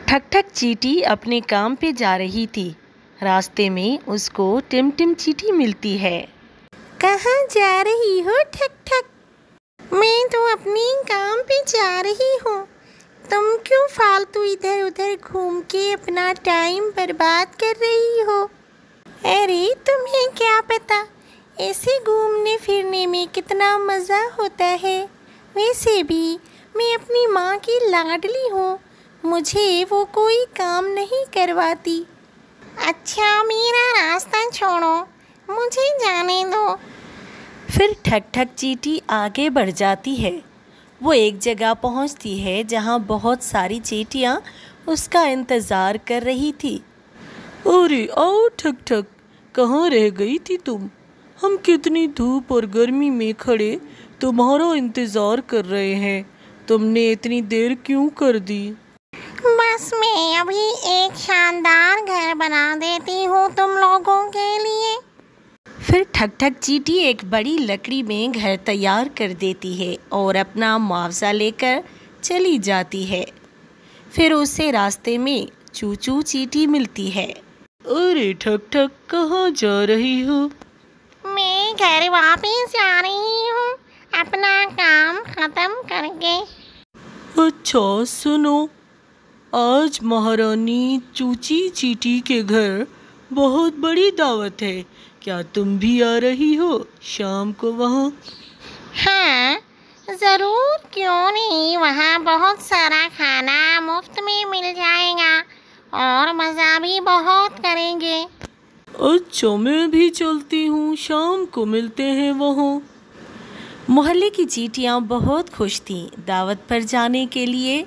ठक ठक चींटी अपने काम पे जा रही थी। रास्ते में उसको टिम टिम चींटी मिलती है। कहाँ जा रही हो ठक ठक? मैं तो अपने काम पे जा रही हूँ। तुम क्यों फालतू इधर उधर घूम के अपना टाइम बर्बाद कर रही हो? अरे तुम्हें क्या पता ऐसे घूमने फिरने में कितना मज़ा होता है। वैसे भी मैं अपनी माँ की लाडली हूँ, मुझे वो कोई काम नहीं करवाती। अच्छा मेरा रास्ता छोड़ो, मुझे जाने दो। फिर ठक ठक चींटी आगे बढ़ जाती है। वो एक जगह पहुंचती है जहां बहुत सारी चींटियां उसका इंतज़ार कर रही थी। अरे आओ ठक ठक, कहाँ रह गई थी तुम? हम कितनी धूप और गर्मी में खड़े तुम्हारा इंतज़ार कर रहे हैं। तुमने इतनी देर क्यों कर दी? बस मैं अभी एक शानदार घर बना देती हूँ तुम लोगों के लिए। फिर ठक ठक चींटी एक बड़ी लकड़ी में घर तैयार कर देती है और अपना मुआवजा लेकर चली जाती है। फिर उसे रास्ते में चूचू चींटी मिलती है। अरे ठक ठक, कहाँ जा रही हो? मैं घर वापस जा रही हूँ अपना काम खत्म करके। अच्छा सुनो, आज महारानी चूची चींटी के घर बहुत बड़ी दावत है। क्या तुम भी आ रही हो शाम को वहाँ? हाँ ज़रूर, क्यों नहीं। वहाँ बहुत सारा खाना मुफ्त में मिल जाएगा और मज़ा भी बहुत करेंगे। अच्छा मैं भी चलती हूँ, शाम को मिलते हैं वहाँ। मोहल्ले की चींटियाँ बहुत खुश थीं दावत पर जाने के लिए,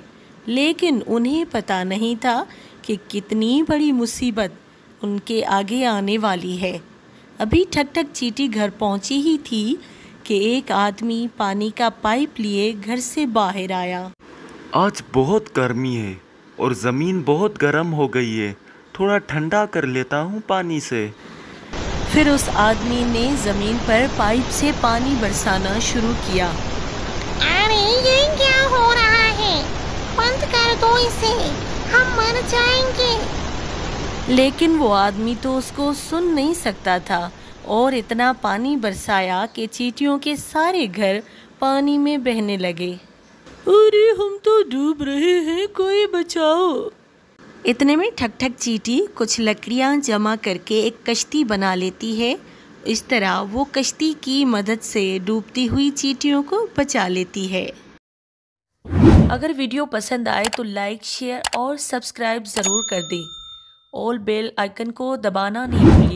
लेकिन उन्हें पता नहीं था कि कितनी बड़ी मुसीबत उनके आगे आने वाली है। अभी ठक ठक चींटी घर पहुंची ही थी कि एक आदमी पानी का पाइप लिए घर से बाहर आया। आज बहुत गर्मी है और ज़मीन बहुत गर्म हो गई है, थोड़ा ठंडा कर लेता हूँ पानी से। फिर उस आदमी ने ज़मीन पर पाइप से पानी बरसाना शुरू किया। अरे ये क्या हो रहा है? बंद कर दो इसे, हम मर जाएंगे। लेकिन वो आदमी तो उसको सुन नहीं सकता था और इतना पानी बरसाया कि चींटियों के सारे घर पानी में बहने लगे। अरे हम तो डूब रहे हैं, कोई बचाओ। इतने में ठक ठक चींटी कुछ लकड़ियां जमा करके एक कश्ती बना लेती है। इस तरह वो कश्ती की मदद से डूबती हुई चींटियों को बचा लेती है। अगर वीडियो पसंद आए तो लाइक, शेयर और सब्सक्राइब ज़रूर कर दें। ऑल बेल आइकन को दबाना नहीं भूलिए।